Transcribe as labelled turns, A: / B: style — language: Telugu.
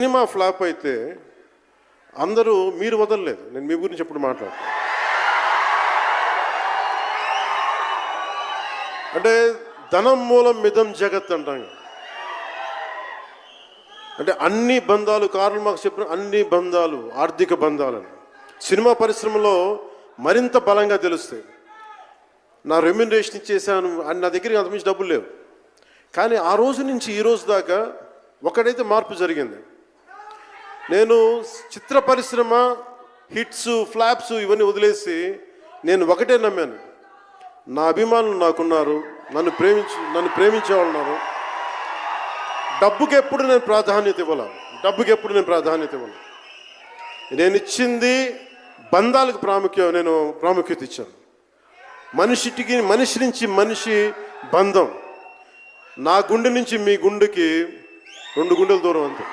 A: సినిమా ఫ్లాప్ అయితే అందరూ మీరు వదలలేదు. నేను మీ గురించి ఎప్పుడు మాట్లాడతాను. అంటే ధనం మూలం మిదం జగత్ అంటాం. అంటే అన్ని బంధాలు, కార్ల్ మార్క్స్ చెప్పిన అన్ని బంధాలు ఆర్థిక బంధాలని సినిమా పరిశ్రమలో మరింత బలంగా తెలుస్తాయి. నా రెమ్యునరేషన్ ఇచ్చేసాను అని నా దగ్గర అంతమించి డబ్బులు లేవు. కానీ ఆ రోజు నుంచి ఈ రోజు దాకా ఒకటైతే మార్పు జరిగింది. నేను చిత్ర పరిశ్రమ హిట్స్ ఫ్లాప్స్ ఇవన్నీ వదిలేసి నేను ఒకటే నమ్మాను, నా అభిమానులు నాకున్నారు, నన్ను ప్రేమించే వాళ్ళు ఉన్నారు. డబ్బుకి ఎప్పుడు నేను ప్రాధాన్యత ఇవ్వను. నేను ఇచ్చింది బంధాలకు ప్రాముఖ్యత ఇచ్చాను. మనిషి నుంచి మనిషి బంధం. నా గుండె నుంచి మీ గుండెకి 2 గుండెల దూరం అంతే.